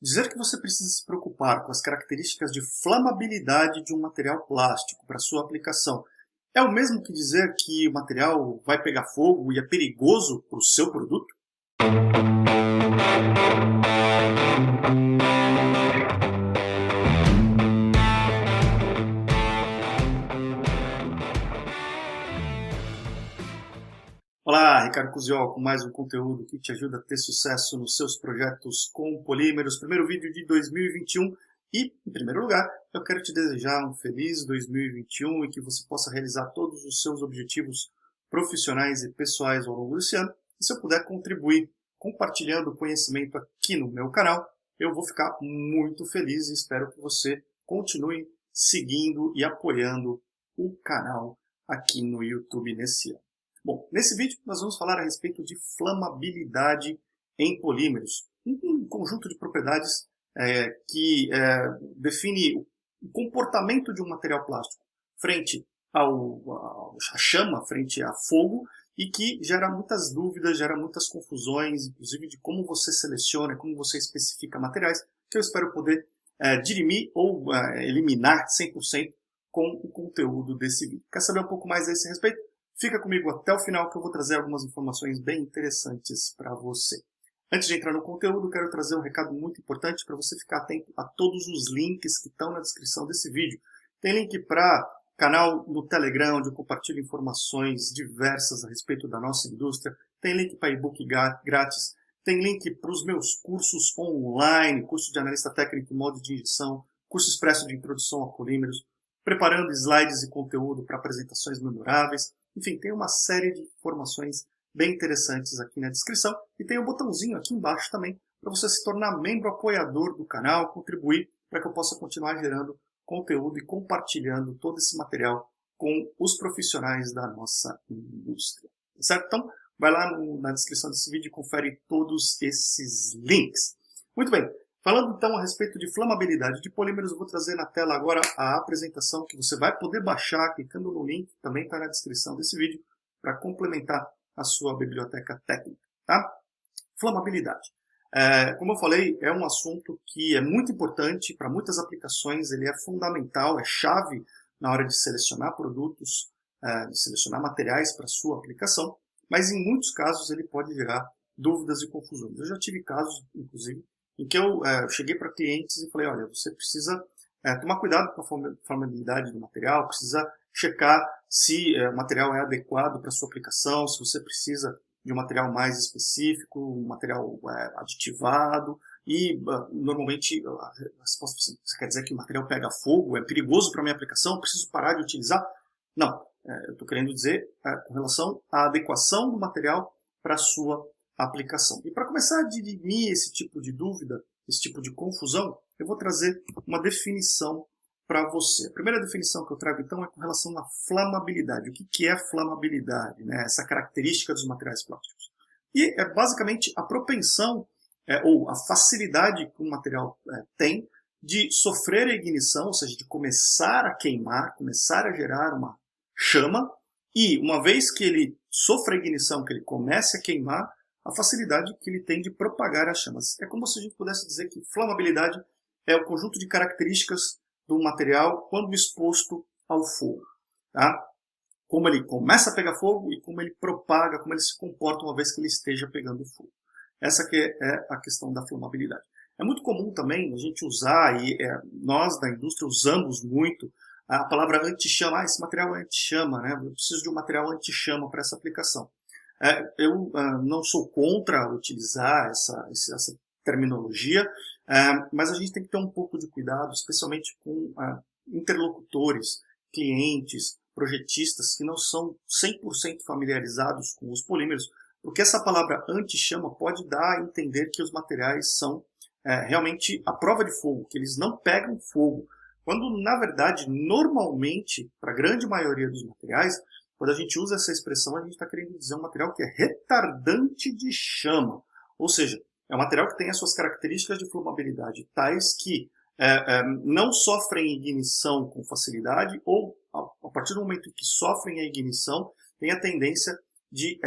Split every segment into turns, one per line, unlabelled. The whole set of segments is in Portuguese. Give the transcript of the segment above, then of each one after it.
Dizer que você precisa se preocupar com as características de flamabilidade de um material plástico para sua aplicação é o mesmo que dizer que o material vai pegar fogo e é perigoso para o seu produto? Olá, Ricardo Cusiol, com mais um conteúdo que te ajuda a ter sucesso nos seus projetos com polímeros. Primeiro vídeo de 2021 e, em primeiro lugar, eu quero te desejar um feliz 2021 e que você possa realizar todos os seus objetivos profissionais e pessoais ao longo desse ano. E se eu puder contribuir compartilhando o conhecimento aqui no meu canal, eu vou ficar muito feliz e espero que você continue seguindo e apoiando o canal aqui no YouTube nesse ano. Bom, nesse vídeo nós vamos falar a respeito de flamabilidade em polímeros, um conjunto de propriedades que define o comportamento de um material plástico frente à chama, frente a fogo, e que gera muitas dúvidas, gera muitas confusões, inclusive de como você seleciona, como você especifica materiais, que eu espero poder dirimir ou eliminar 100% com o conteúdo desse vídeo. Quer saber um pouco mais a esse respeito? Fica comigo até o final que eu vou trazer algumas informações bem interessantes para você. Antes de entrar no conteúdo, quero trazer um recado muito importante para você ficar atento a todos os links que estão na descrição desse vídeo. Tem link para canal no Telegram, onde eu compartilho informações diversas a respeito da nossa indústria. Tem link para e-book grátis. Tem link para os meus cursos online, curso de analista técnico em modo de injeção, curso expresso de introdução a polímeros, preparando slides e conteúdo para apresentações memoráveis. Enfim, tem uma série de informações bem interessantes aqui na descrição. E tem um botãozinho aqui embaixo também para você se tornar membro apoiador do canal, contribuir para que eu possa continuar gerando conteúdo e compartilhando todo esse material com os profissionais da nossa indústria. Certo? Então, vai lá na descrição desse vídeo e confere todos esses links. Muito bem. Falando então a respeito de flamabilidade de polímeros, eu vou trazer na tela agora a apresentação que você vai poder baixar clicando no link, também está na descrição desse vídeo, para complementar a sua biblioteca técnica. Tá? Flamabilidade. Como eu falei, é um assunto que é muito importante para muitas aplicações, ele é fundamental, é chave na hora de selecionar produtos, de selecionar materiais para sua aplicação, mas em muitos casos ele pode gerar dúvidas e confusões. Eu já tive casos, inclusive, em que eu cheguei para clientes e falei, olha, você precisa tomar cuidado com a flamabilidade do material, precisa checar se o material é adequado para a sua aplicação, se você precisa de um material mais específico, um material aditivado, e normalmente a resposta você quer dizer que o material pega fogo, é perigoso para a minha aplicação, preciso parar de utilizar? Não, eu estou querendo dizer com relação à adequação do material para a sua aplicação. E para começar a dirimir esse tipo de dúvida, esse tipo de confusão, eu vou trazer uma definição para você. A primeira definição que eu trago então é com relação à flamabilidade. O que é flamabilidade? Né? Essa característica dos materiais plásticos. E é basicamente a propensão ou a facilidade que um material tem de sofrer a ignição, ou seja, de começar a queimar, começar a gerar uma chama, e uma vez que ele sofre a ignição, que ele comece a queimar, a facilidade que ele tem de propagar as chamas. É como se a gente pudesse dizer que flamabilidade é o conjunto de características do material quando exposto ao fogo. Tá? Como ele começa a pegar fogo e como ele propaga, como ele se comporta uma vez que ele esteja pegando fogo. Essa que é a questão da flamabilidade. É muito comum também a gente usar, e nós da indústria usamos muito, a palavra anti-chama. Esse material é anti-chama, né? Eu preciso de um material anti-chama para essa aplicação. Eu não sou contra utilizar essa terminologia, mas a gente tem que ter um pouco de cuidado, especialmente com interlocutores, clientes, projetistas que não são 100% familiarizados com os polímeros, porque essa palavra anti-chama pode dar a entender que os materiais são realmente à prova de fogo, que eles não pegam fogo, quando na verdade, normalmente, para a grande maioria dos materiais, quando a gente usa essa expressão, a gente está querendo dizer um material que é retardante de chama. Ou seja, é um material que tem as suas características de flamabilidade tais que não sofrem ignição com facilidade ou, a partir do momento que sofrem a ignição, tem a tendência de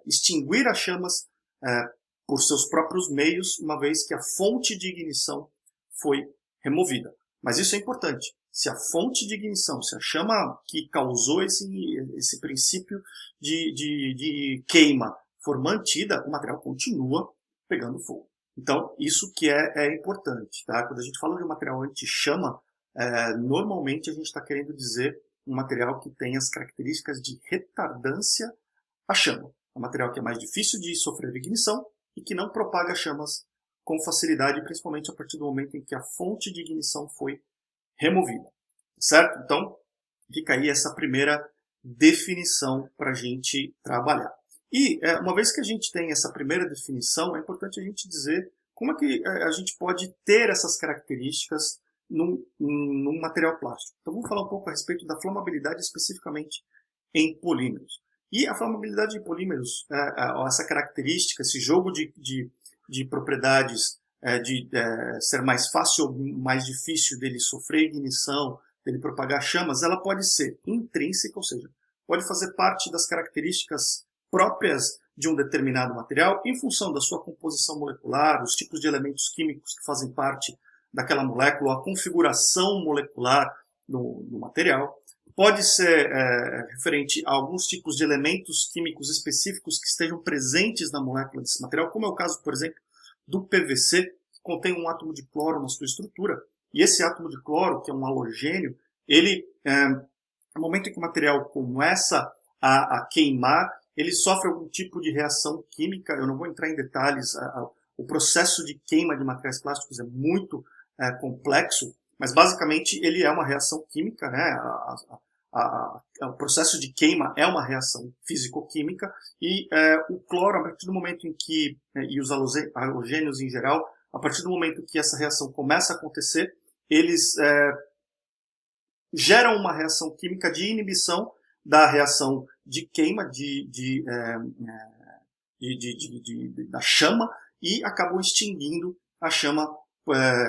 extinguir as chamas por seus próprios meios, uma vez que a fonte de ignição foi removida. Mas isso é importante. Se a fonte de ignição, se a chama que causou esse princípio de queima for mantida, o material continua pegando fogo. Então, isso que é importante. Tá? Quando a gente fala de um material anti-chama, normalmente a gente está querendo dizer um material que tem as características de retardância à chama. É um material que é mais difícil de sofrer ignição e que não propaga chamas com facilidade, principalmente a partir do momento em que a fonte de ignição foi removida. Certo? Então, fica aí essa primeira definição para a gente trabalhar. E, uma vez que a gente tem essa primeira definição, é importante a gente dizer como é que a gente pode ter essas características num material plástico. Então, vamos falar um pouco a respeito da flamabilidade especificamente em polímeros. E a flamabilidade de polímeros, essa característica, esse jogo de propriedades de ser mais fácil ou mais difícil dele sofrer ignição, dele propagar chamas, ela pode ser intrínseca, ou seja, pode fazer parte das características próprias de um determinado material em função da sua composição molecular, os tipos de elementos químicos que fazem parte daquela molécula, a configuração molecular do material. Pode ser referente a alguns tipos de elementos químicos específicos que estejam presentes na molécula desse material, como é o caso, por exemplo, do PVC, que contém um átomo de cloro na sua estrutura. E esse átomo de cloro, que é um halogênio, ele, no momento em que o material começa a queimar, ele sofre algum tipo de reação química. Eu não vou entrar em detalhes, o processo de queima de materiais plásticos é muito complexo, mas basicamente ele é uma reação química, né? O processo de queima é uma reação físico-química e o cloro, a partir do momento em que, e os halogênios em geral, a partir do momento que essa reação começa a acontecer, eles geram uma reação química de inibição da reação de queima da chama e acabam extinguindo a chama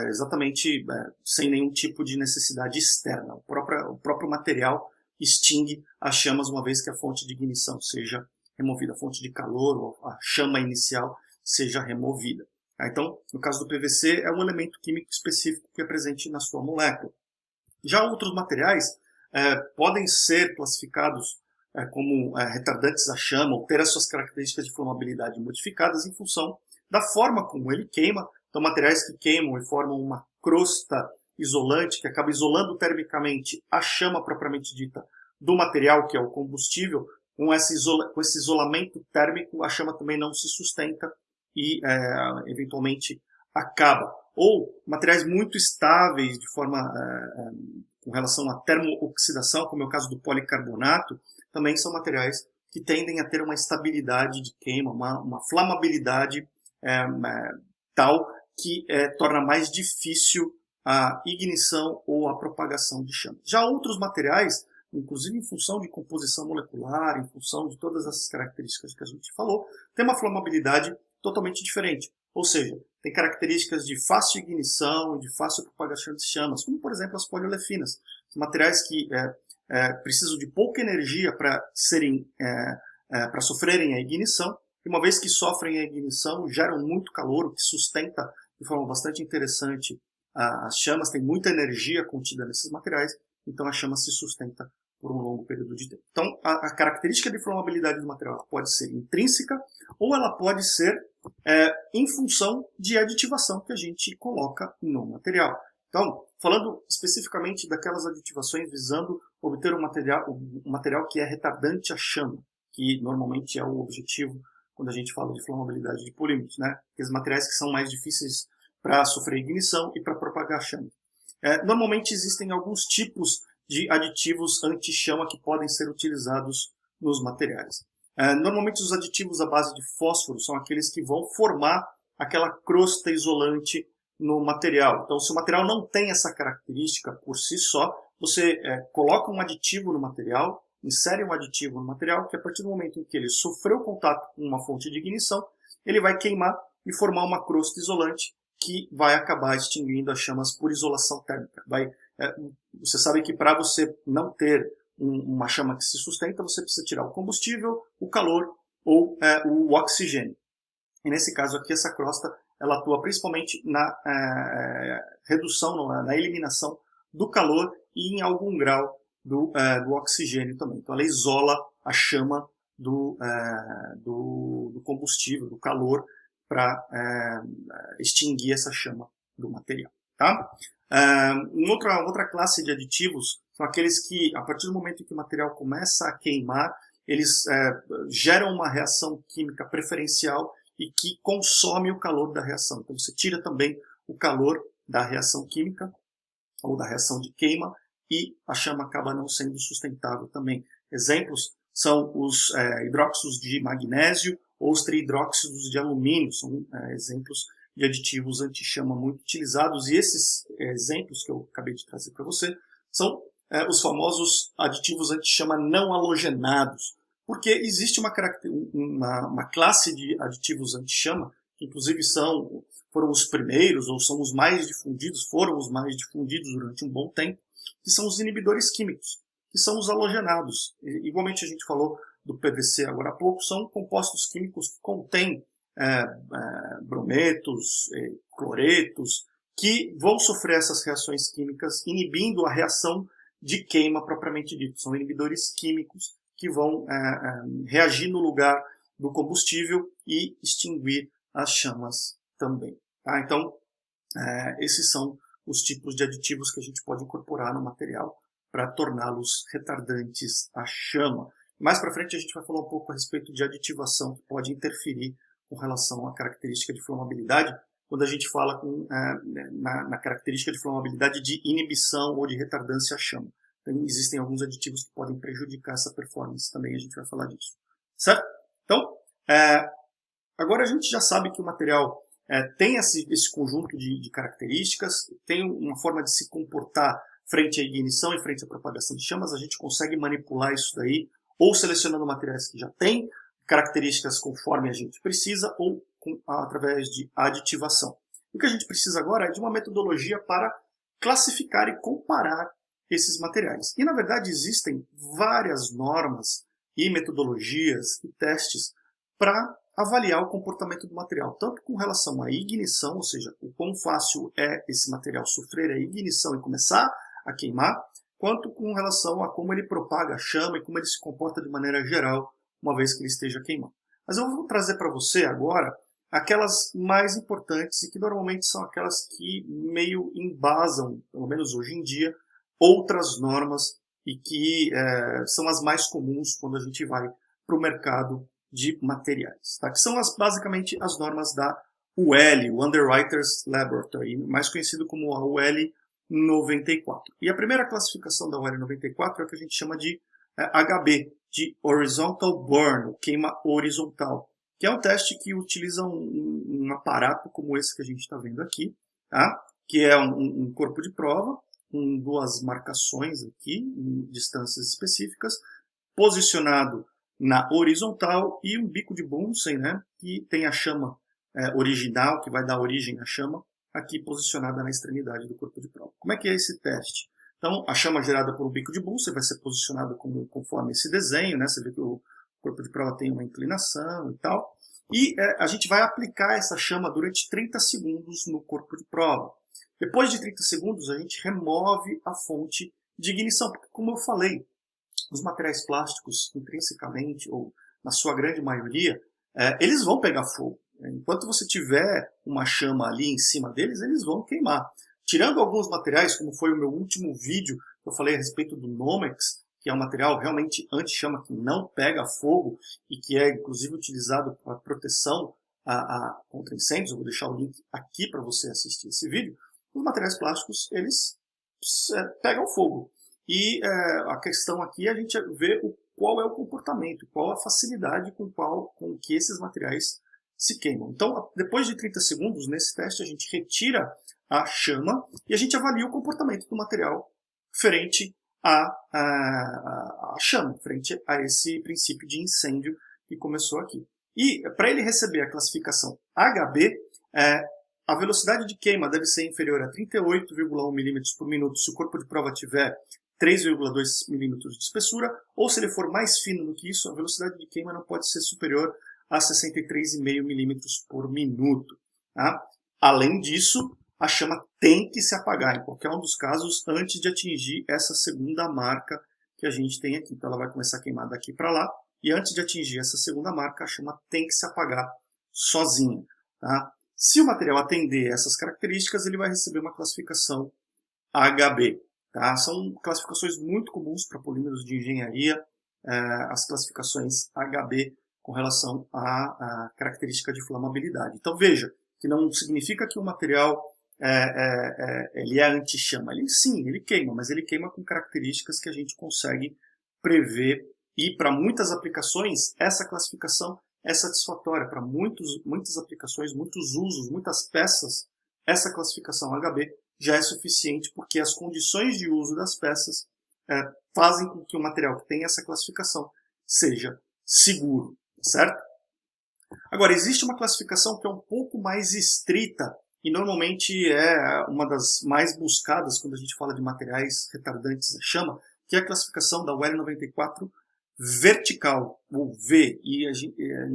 exatamente sem nenhum tipo de necessidade externa. O próprio material extingue as chamas uma vez que a fonte de ignição seja removida, a fonte de calor ou a chama inicial seja removida. Então, no caso do PVC, é um elemento químico específico que é presente na sua molécula. Já outros materiais podem ser classificados como retardantes à chama ou ter as suas características de flamabilidade modificadas em função da forma como ele queima. Então, materiais que queimam e formam uma crosta isolante que acaba isolando termicamente a chama propriamente dita do material, que é o combustível. Com esse isolamento térmico, a chama também não se sustenta e, eventualmente, acaba. Ou materiais muito estáveis de forma com relação à termooxidação, como é o caso do policarbonato, também são materiais que tendem a ter uma estabilidade de queima, uma flamabilidade tal que torna mais difícil a ignição ou a propagação de chama. Já outros materiais, inclusive em função de composição molecular, em função de todas essas características que a gente falou, têm uma flamabilidade totalmente diferente. Ou seja, tem características de fácil ignição e de fácil propagação de chamas, como por exemplo as poliolefinas, materiais que precisam de pouca energia para sofrerem a ignição, e uma vez que sofrem a ignição, geram muito calor, o que sustenta de forma bastante interessante as chamas, tem muita energia contida nesses materiais, então a chama se sustenta por um longo período de tempo. Então, a característica de flamabilidade do material pode ser intrínseca ou ela pode ser em função de aditivação que a gente coloca no material. Então, falando especificamente daquelas aditivações visando obter um material que é retardante à chama, que normalmente é o objetivo quando a gente fala de flamabilidade de polímeros, né? Aqueles materiais que são mais difíceis para sofrer ignição e para propagar chama. Normalmente existem alguns tipos de aditivos anti-chama que podem ser utilizados nos materiais. Normalmente os aditivos à base de fósforo são aqueles que vão formar aquela crosta isolante no material. Então, se o material não tem essa característica por si só, você coloca um aditivo no material, insere um aditivo no material, que a partir do momento em que ele sofreu contato com uma fonte de ignição, ele vai queimar e formar uma crosta isolante que vai acabar extinguindo as chamas por isolação térmica. Você sabe que para você não ter uma chama que se sustenta, você precisa tirar o combustível, o calor ou o oxigênio. E nesse caso aqui, essa crosta ela atua principalmente na redução, na eliminação do calor e em algum grau do oxigênio também. Então ela isola a chama do combustível, do calor, para extinguir essa chama do material. Tá? Outra classe de aditivos são aqueles que, a partir do momento em que o material começa a queimar, eles geram uma reação química preferencial e que consome o calor da reação. Então você tira também o calor da reação química ou da reação de queima e a chama acaba não sendo sustentável também. Exemplos são os hidróxidos de magnésio ou os trihidróxidos de alumínio, são exemplos de aditivos anti-chama muito utilizados, e esses exemplos que eu acabei de trazer para você são os famosos aditivos anti-chama não halogenados, porque existe uma classe de aditivos anti-chama, que inclusive foram os primeiros, ou foram os mais difundidos durante um bom tempo, que são os inibidores químicos, que são os halogenados. Igualmente a gente falou do PVC agora há pouco, são compostos químicos que contêm brometos, cloretos, que vão sofrer essas reações químicas, inibindo a reação de queima propriamente dito. São inibidores químicos que vão reagir no lugar do combustível e extinguir as chamas também. Tá? Então, esses são os tipos de aditivos que a gente pode incorporar no material para torná-los retardantes à chama. Mais para frente a gente vai falar um pouco a respeito de aditivação que pode interferir com relação à característica de flammabilidade, quando a gente fala na característica de flammabilidade de inibição ou de retardância à chama. Então, existem alguns aditivos que podem prejudicar essa performance também, a gente vai falar disso. Certo? Então, agora a gente já sabe que o material tem esse conjunto de características, tem uma forma de se comportar frente à ignição e frente à propagação de chamas. A gente consegue manipular isso daí, ou selecionando materiais que já têm características conforme a gente precisa, ou através de aditivação. O que a gente precisa agora é de uma metodologia para classificar e comparar esses materiais. E, na verdade, existem várias normas e metodologias e testes para avaliar o comportamento do material, tanto com relação à ignição, ou seja, o quão fácil é esse material sofrer a ignição e começar a queimar, quanto com relação a como ele propaga a chama e como ele se comporta de maneira geral, uma vez que ele esteja queimando. Mas eu vou trazer para você agora aquelas mais importantes e que normalmente são aquelas que meio embasam, pelo menos hoje em dia, outras normas e que são as mais comuns quando a gente vai para o mercado de materiais, tá? Que são basicamente as normas da UL, o Underwriters Laboratory, mais conhecido como a UL 94. E a primeira classificação da UL 94 é o que a gente chama de HB, de Horizontal Burn, queima horizontal, que é um teste que utiliza um aparato como esse que a gente está vendo aqui, tá? Que é um corpo de prova, com duas marcações aqui, em distâncias específicas, posicionado na horizontal, e um bico de Bunsen, né, que tem a chama original, que vai dar origem à chama, aqui posicionada na extremidade do corpo de prova. Como é que é esse teste? Então, a chama gerada por um bico de Bunsen vai ser posicionada conforme esse desenho, né? Você vê que o corpo de prova tem uma inclinação e tal. E a gente vai aplicar essa chama durante 30 segundos no corpo de prova. Depois de 30 segundos, a gente remove a fonte de ignição, porque, como eu falei, os materiais plásticos, intrinsecamente, ou na sua grande maioria, eles vão pegar fogo. Enquanto você tiver uma chama ali em cima deles, eles vão queimar. Tirando alguns materiais, como foi o meu último vídeo, que eu falei a respeito do Nomex, que é um material realmente anti-chama, que não pega fogo e que é inclusive utilizado para proteção contra incêndios. Eu vou deixar o link aqui para você assistir esse vídeo. Os materiais plásticos, eles pegam fogo. E a questão aqui é a gente ver qual é o comportamento, qual a facilidade com que esses materiais se queimam. Então, depois de 30 segundos, nesse teste, a gente retira a chama e a gente avalia o comportamento do material frente à chama, frente a esse princípio de incêndio que começou aqui. E para ele receber a classificação HB, a velocidade de queima deve ser inferior a 38,1 mm por minuto se o corpo de prova tiver 3,2 mm de espessura, ou se ele for mais fino do que isso, a velocidade de queima não pode ser superior a 63,5 milímetros por minuto. Tá? Além disso, a chama tem que se apagar em qualquer um dos casos antes de atingir essa segunda marca que a gente tem aqui. Então ela vai começar a queimar daqui para lá, e antes de atingir essa segunda marca, a chama tem que se apagar sozinha. Tá? Se o material atender essas características, ele vai receber uma classificação HB. Tá? São classificações muito comuns para polímeros de engenharia, as classificações HB com relação à característica de flamabilidade. Então veja, que não significa que o material ele é anti-chama. Sim, ele queima, mas ele queima com características que a gente consegue prever, e para muitas aplicações essa classificação é satisfatória. Para muitas aplicações, muitos usos, muitas peças, essa classificação HB já é suficiente, porque as condições de uso das peças fazem com que o material que tem essa classificação seja seguro, certo? Agora, existe uma classificação que é um pouco mais estrita e normalmente é uma das mais buscadas quando a gente fala de materiais retardantes à chama, que é a classificação da UL 94 vertical, o V, e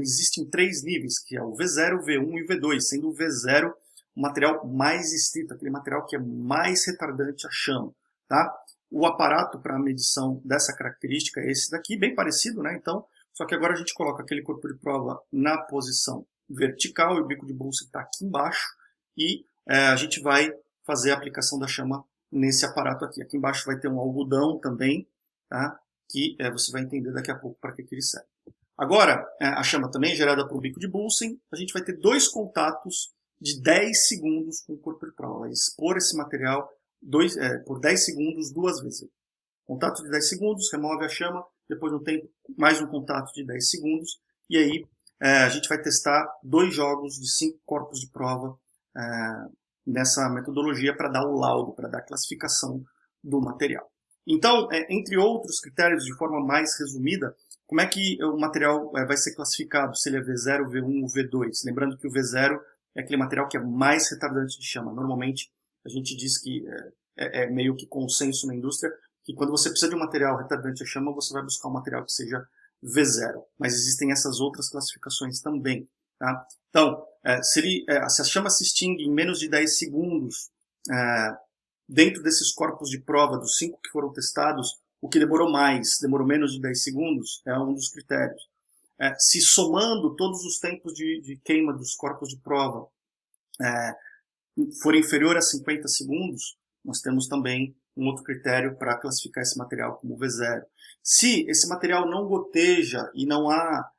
existe em 3 níveis, que é o V0, V1 e V2, sendo o V0 o material mais estrito, aquele material que é mais retardante à chama. Tá? O aparato para a medição dessa característica é esse daqui, bem parecido, né? Então, só que agora a gente coloca aquele corpo de prova na posição vertical, e o bico de Bunsen está aqui embaixo, e a gente vai fazer a aplicação da chama nesse aparato aqui. Aqui embaixo vai ter um algodão também, tá? Que você vai entender daqui a pouco para que ele serve. Agora, a chama também é gerada por bico de Bunsen. A gente vai ter 2 contatos de 10 segundos com o corpo de prova. Vai expor esse material por 10 segundos 2 vezes. Contato de 10 segundos, remove a chama, depois de um tempo, mais um contato de 10 segundos, e aí a gente vai testar 2 jogos de 5 corpos de prova nessa metodologia para dar o laudo, para dar a classificação do material. Então, entre outros critérios, de forma mais resumida, como é que o material vai ser classificado, se ele é V0, V1 ou V2? Lembrando que o V0 é aquele material que é mais retardante de chama. Normalmente, a gente diz que é meio que consenso na indústria, que quando você precisa de um material retardante à chama, você vai buscar um material que seja V0. Mas existem essas outras classificações também. Tá? Então, se a chama se extingue em menos de 10 segundos, dentro desses corpos de prova, dos 5 que foram testados, o que demorou menos de 10 segundos, é um dos critérios. Se somando todos os tempos de queima dos corpos de prova for inferior a 50 segundos, nós temos também um outro critério para classificar esse material como V0. Se esse material não goteja e não há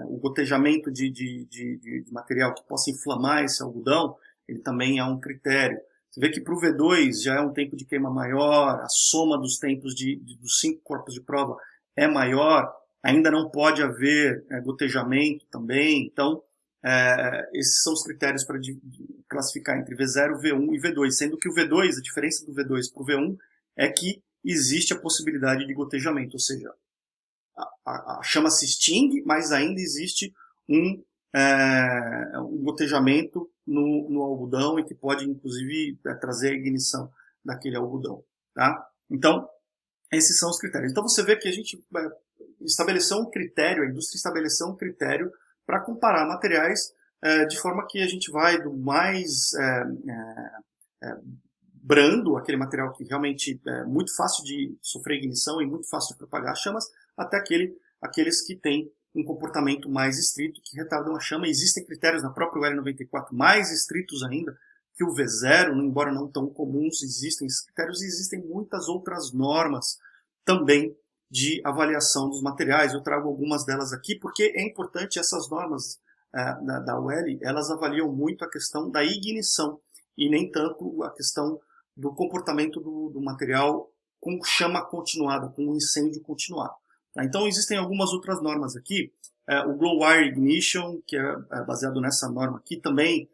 o gotejamento de material que possa inflamar esse algodão, ele também é um critério. Você vê que para o V2 já é um tempo de queima maior, a soma dos tempos dos 5 corpos de prova é maior, ainda não pode haver gotejamento também. Então, esses são os critérios para classificar entre V0, V1 e V2, sendo que o V2, a diferença do V2 para o V1 é que existe a possibilidade de gotejamento, ou seja, a chama se extingue, mas ainda existe um gotejamento no algodão e que pode, inclusive, trazer a ignição daquele algodão. Tá? Então, esses são os critérios. Então, você vê que a gente estabeleceu um critério, a indústria estabeleceu um critério para comparar materiais de forma que a gente vai do mais brando, aquele material que realmente é muito fácil de sofrer ignição e muito fácil de propagar chamas, até aqueles que têm um comportamento mais estrito, que retardam a chama. Existem critérios na própria UL94 mais estritos ainda que o V0, embora não tão comuns, existem esses critérios e existem muitas outras normas também de avaliação dos materiais. Eu trago algumas delas aqui porque é importante. Essas normas da UL, elas avaliam muito a questão da ignição e nem tanto a questão do comportamento do material com chama continuada, com um incêndio continuado. Então existem algumas outras normas aqui, o Glow Wire Ignition, que é baseado nessa norma aqui, também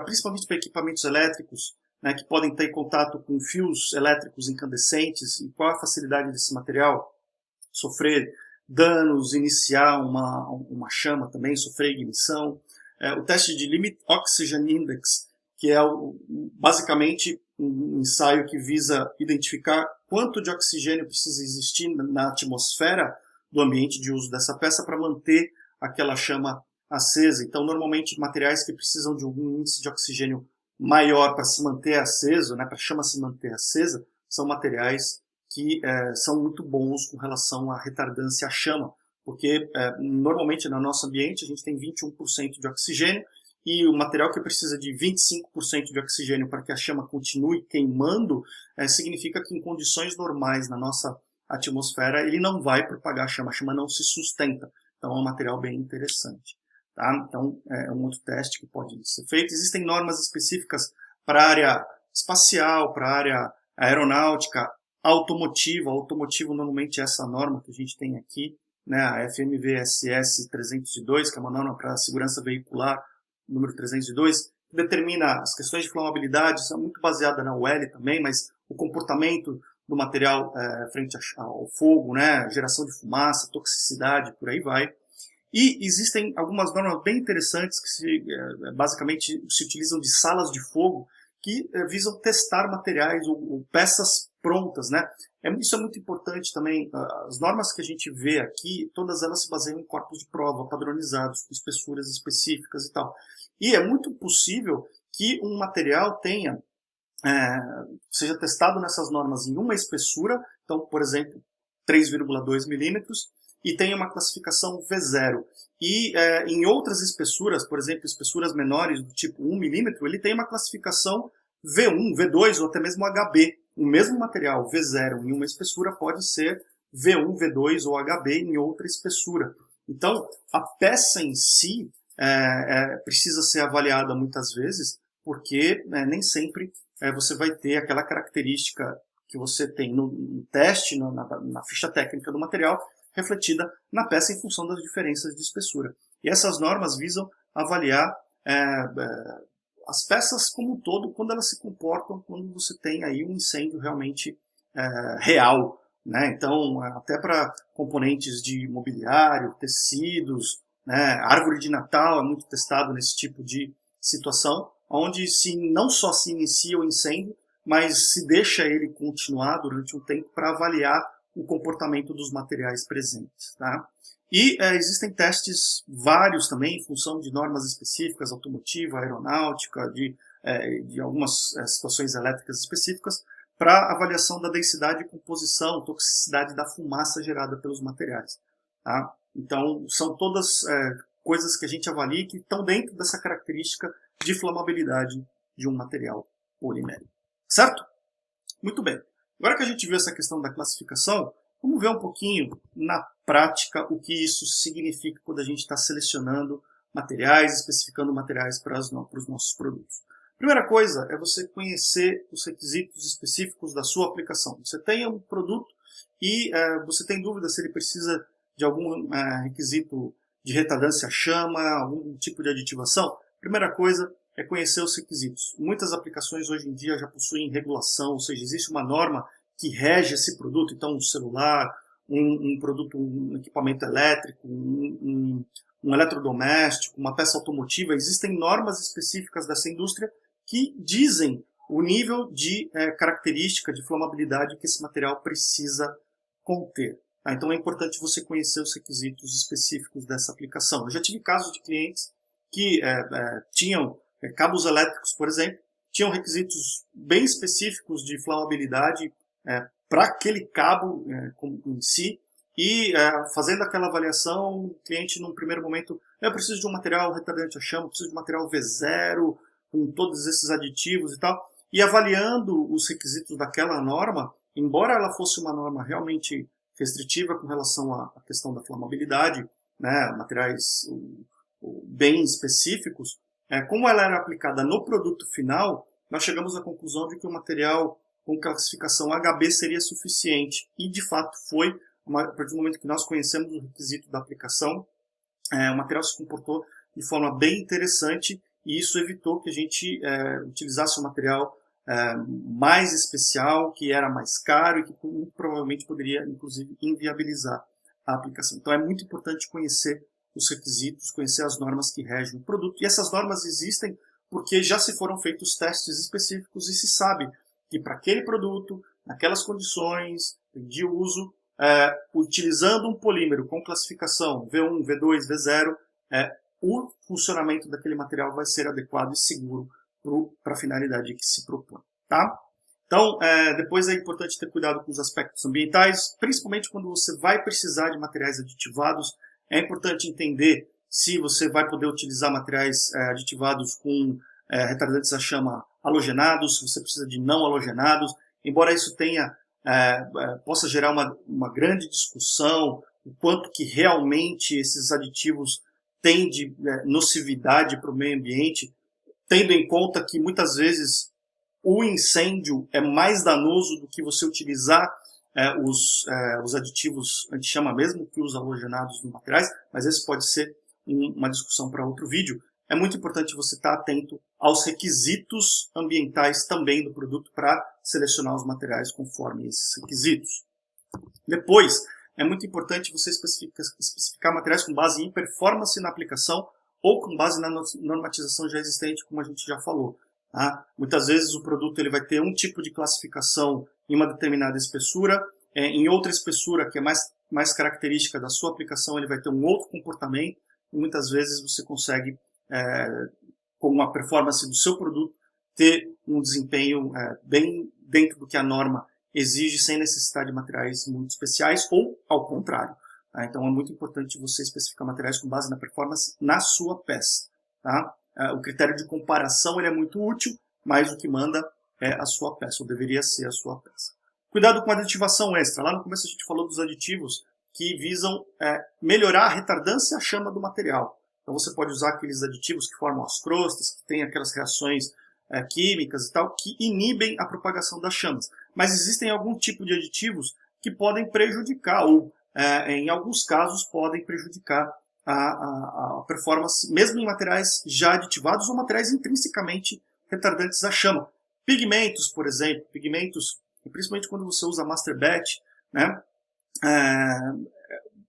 principalmente para equipamentos elétricos, né, que podem ter contato com fios elétricos incandescentes, e qual a facilidade desse material sofrer danos, iniciar uma chama também, sofrer ignição. O teste de Limit Oxygen Index, que é basicamente um ensaio que visa identificar quanto de oxigênio precisa existir na atmosfera do ambiente de uso dessa peça para manter aquela chama acesa. Então, normalmente, materiais que precisam de um índice de oxigênio maior para se manter aceso, né, para a chama se manter acesa, são materiais que são muito bons com relação à retardância à chama, porque normalmente no nosso ambiente a gente tem 21% de oxigênio, e o material que precisa de 25% de oxigênio para que a chama continue queimando, significa que em condições normais na nossa atmosfera ele não vai propagar a chama não se sustenta. Então é um material bem interessante. Tá? Então é um outro teste que pode ser feito. Existem normas específicas para a área espacial, para a área aeronáutica, automotiva. Automotivo normalmente é essa norma que a gente tem aqui, né, a FMVSS 302, que é uma norma para a segurança veicular, número 302, que determina as questões de flamabilidade, isso é muito baseada na UL também, mas o comportamento do material frente ao fogo, né, geração de fumaça, toxicidade, por aí vai. E existem algumas normas bem interessantes que basicamente se utilizam de salas de fogo que visam testar materiais ou peças prontas, né? Isso é muito importante também. As normas que a gente vê aqui, todas elas se baseiam em corpos de prova padronizados, com espessuras específicas e tal. E é muito possível que um material seja testado nessas normas em uma espessura, então, por exemplo, 3,2 milímetros, e tenha uma classificação V0. E em outras espessuras, por exemplo, espessuras menores do tipo 1 milímetro, ele tem uma classificação V1, V2 ou até mesmo HB. O mesmo material V0 em uma espessura pode ser V1, V2 ou HB em outra espessura. Então, a peça em si precisa ser avaliada muitas vezes, porque nem sempre você vai ter aquela característica que você tem no teste, na ficha técnica do material, refletida na peça em função das diferenças de espessura. E essas normas visam avaliar as peças como um todo, quando elas se comportam, quando você tem aí um incêndio realmente real, né? Então, até para componentes de mobiliário, tecidos, né? Árvore de Natal é muito testado nesse tipo de situação, onde não só se inicia o incêndio, mas se deixa ele continuar durante um tempo para avaliar o comportamento dos materiais presentes. Tá? E existem testes vários também, em função de normas específicas, automotiva, aeronáutica, de algumas situações elétricas específicas, para avaliação da densidade, composição, toxicidade da fumaça gerada pelos materiais. Tá? Então, são todas coisas que a gente avalia que estão dentro dessa característica de flamabilidade de um material polimérico. Certo? Muito bem. Agora que a gente viu essa questão da classificação, vamos ver um pouquinho na prática o que isso significa quando a gente está selecionando materiais, especificando materiais para os nossos produtos. Primeira coisa é você conhecer os requisitos específicos da sua aplicação. Você tem um produto e você tem dúvida se ele precisa de algum requisito de retardância à chama, algum tipo de aditivação. Primeira coisa é conhecer os requisitos. Muitas aplicações hoje em dia já possuem regulação, ou seja, existe uma norma que rege esse produto. Então, um celular, um produto, um equipamento elétrico, um eletrodoméstico, uma peça automotiva, existem normas específicas dessa indústria que dizem o nível de característica de flamabilidade que esse material precisa conter. Tá? Então é importante você conhecer os requisitos específicos dessa aplicação. Eu já tive casos de clientes que tinham cabos elétricos, por exemplo, tinham requisitos bem específicos de flamabilidade para aquele cabo em si, e fazendo aquela avaliação, o cliente, num primeiro momento, eu preciso de um material retardante à chama, preciso de um material V0, com todos esses aditivos e tal, e avaliando os requisitos daquela norma, embora ela fosse uma norma realmente restritiva com relação à questão da flamabilidade, né, materiais bem específicos, como ela era aplicada no produto final, nós chegamos à conclusão de que o material com classificação HB seria suficiente, e de fato foi, a partir do momento que nós conhecemos o requisito da aplicação, o material se comportou de forma bem interessante, e isso evitou que a gente utilizasse um material mais especial, que era mais caro e que muito provavelmente poderia, inclusive, inviabilizar a aplicação. Então é muito importante conhecer os requisitos, conhecer as normas que regem o produto, e essas normas existem porque já se foram feitos testes específicos e se sabe que para aquele produto, naquelas condições de uso, utilizando um polímero com classificação V1, V2, V0, o funcionamento daquele material vai ser adequado e seguro para a finalidade que se propõe. Tá? Então, depois é importante ter cuidado com os aspectos ambientais, principalmente quando você vai precisar de materiais aditivados. É importante entender se você vai poder utilizar materiais aditivados com retardantes a chama halogenados, se você precisa de não halogenados. Embora isso possa gerar uma grande discussão, o quanto que realmente esses aditivos têm de nocividade para o meio ambiente, tendo em conta que muitas vezes o incêndio é mais danoso do que você utilizar os aditivos anti-chama mesmo que os halogenados nos materiais, mas esse pode ser uma discussão para outro vídeo. É muito importante você estar atento aos requisitos ambientais também do produto para selecionar os materiais conforme esses requisitos. Depois, é muito importante você especificar materiais com base em performance na aplicação ou com base na normatização já existente, como a gente já falou. Tá? Muitas vezes o produto ele vai ter um tipo de classificação em uma determinada espessura, em outra espessura que é mais característica da sua aplicação, ele vai ter um outro comportamento, e muitas vezes você consegue, com a performance do seu produto, ter um desempenho bem dentro do que a norma exige, sem necessidade de materiais muito especiais, ou ao contrário. Tá? Então é muito importante você especificar materiais com base na performance na sua peça. Tá? O critério de comparação ele é muito útil, mas o que manda é a sua peça, ou deveria ser a sua peça. Cuidado com a aditivação extra. Lá no começo a gente falou dos aditivos que visam melhorar a retardância à chama do material. Então você pode usar aqueles aditivos que formam as crostas, que têm aquelas reações químicas e tal, que inibem a propagação das chamas. Mas existem algum tipo de aditivos que podem prejudicar, ou em alguns casos podem prejudicar a performance, mesmo em materiais já aditivados ou materiais intrinsecamente retardantes à chama. Pigmentos, por exemplo, principalmente quando você usa master batch, né?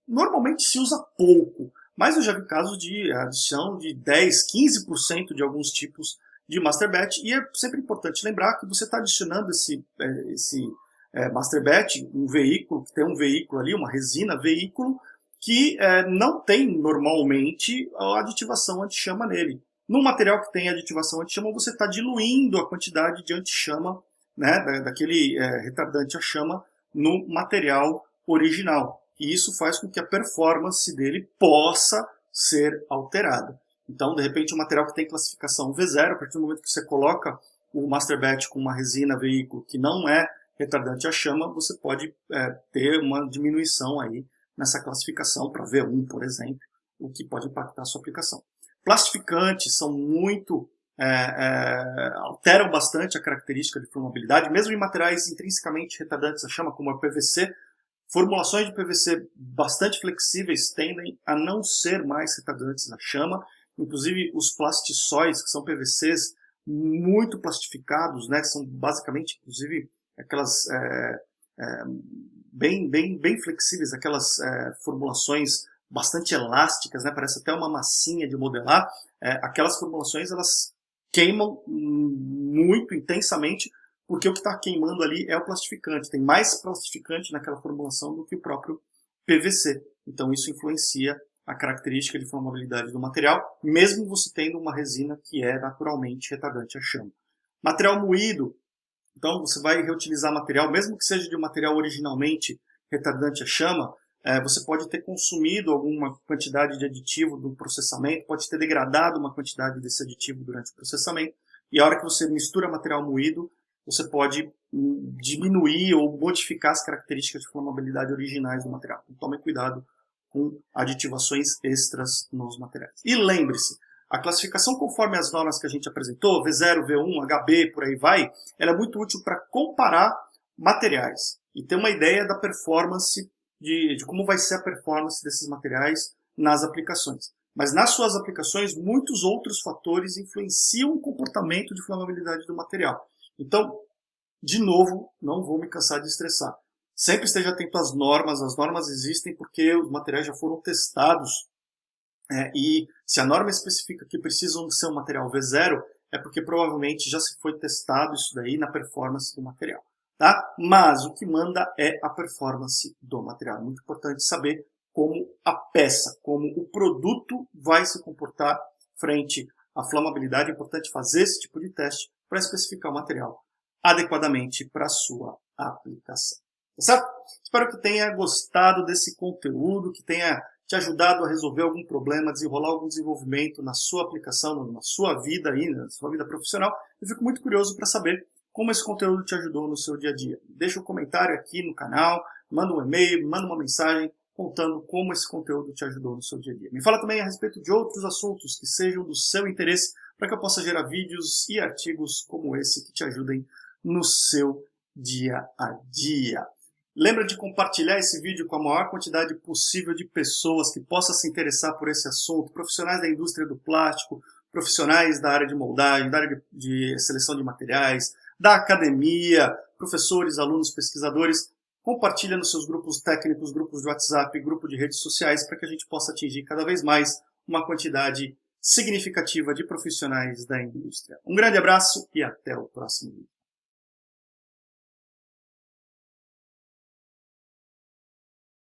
Normalmente se usa pouco, mas eu já vi casos de adição de 10, 15% de alguns tipos de master batch, e é sempre importante lembrar que você está adicionando esse master batch, um veículo, que tem um veículo ali, uma resina veículo, que não tem normalmente a aditivação anti-chama nele. No material que tem aditivação anti-chama, você está diluindo a quantidade de anti-chama, né, daquele retardante à chama no material original. E isso faz com que a performance dele possa ser alterada. Então, de repente, um material que tem classificação V0, a partir do momento que você coloca o master batch com uma resina veículo que não é retardante à chama, você pode ter uma diminuição aí nessa classificação para V1, por exemplo, o que pode impactar a sua aplicação. Plastificantes são muito alteram bastante a característica de formabilidade, mesmo em materiais intrinsecamente retardantes à chama, como a PVC. Formulações de PVC bastante flexíveis tendem a não ser mais retardantes à chama. Inclusive os plastisóis, que são PVCs muito plastificados, né, que são basicamente, inclusive, aquelas bem flexíveis, aquelas formulações bastante elásticas, né, parece até uma massinha de modelar. Aquelas formulações elas queimam muito intensamente, porque o que está queimando ali é o plastificante. Tem mais plastificante naquela formulação do que o próprio PVC. Então isso influencia a característica de formabilidade do material, mesmo você tendo uma resina que é naturalmente retardante à chama. Material moído, então você vai reutilizar material, mesmo que seja de um material originalmente retardante à chama, você pode ter consumido alguma quantidade de aditivo do processamento, pode ter degradado uma quantidade desse aditivo durante o processamento, e a hora que você mistura material moído, você pode diminuir ou modificar as características de flamabilidade originais do material. Então tome cuidado com aditivações extras nos materiais. E lembre-se, a classificação conforme as normas que a gente apresentou, V0, V1, HB, por aí vai, ela é muito útil para comparar materiais e ter uma ideia da performance, de como vai ser a performance desses materiais nas aplicações. Mas nas suas aplicações, muitos outros fatores influenciam o comportamento de flamabilidade do material. Então, de novo, não vou me cansar de estressar. Sempre esteja atento às normas. As normas existem porque os materiais já foram testados. E se a norma especifica que precisam ser um material V0, é porque provavelmente já se foi testado isso daí na performance do material. tá? Mas o que manda é a performance do material. É muito importante saber como a peça, como o produto vai se comportar frente à flamabilidade. É importante fazer esse tipo de teste para especificar o material adequadamente para a sua aplicação. Tá certo? Espero que tenha gostado desse conteúdo, que tenha te ajudado a resolver algum problema, desenrolar algum desenvolvimento na sua aplicação, na sua vida aí, na sua vida profissional. Eu fico muito curioso para saber como esse conteúdo te ajudou no seu dia a dia. Deixa um comentário aqui no canal, manda um e-mail, manda uma mensagem contando como esse conteúdo te ajudou no seu dia a dia. Me fala também a respeito de outros assuntos que sejam do seu interesse para que eu possa gerar vídeos e artigos como esse que te ajudem no seu dia a dia. Lembra de compartilhar esse vídeo com a maior quantidade possível de pessoas que possam se interessar por esse assunto, profissionais da indústria do plástico, profissionais da área de moldagem, da área de seleção de materiais, da academia, professores, alunos, pesquisadores. Compartilha nos seus grupos técnicos, grupos de WhatsApp, grupo de redes sociais, para que a gente possa atingir cada vez mais uma quantidade significativa de profissionais da indústria. Um grande abraço e até o próximo vídeo.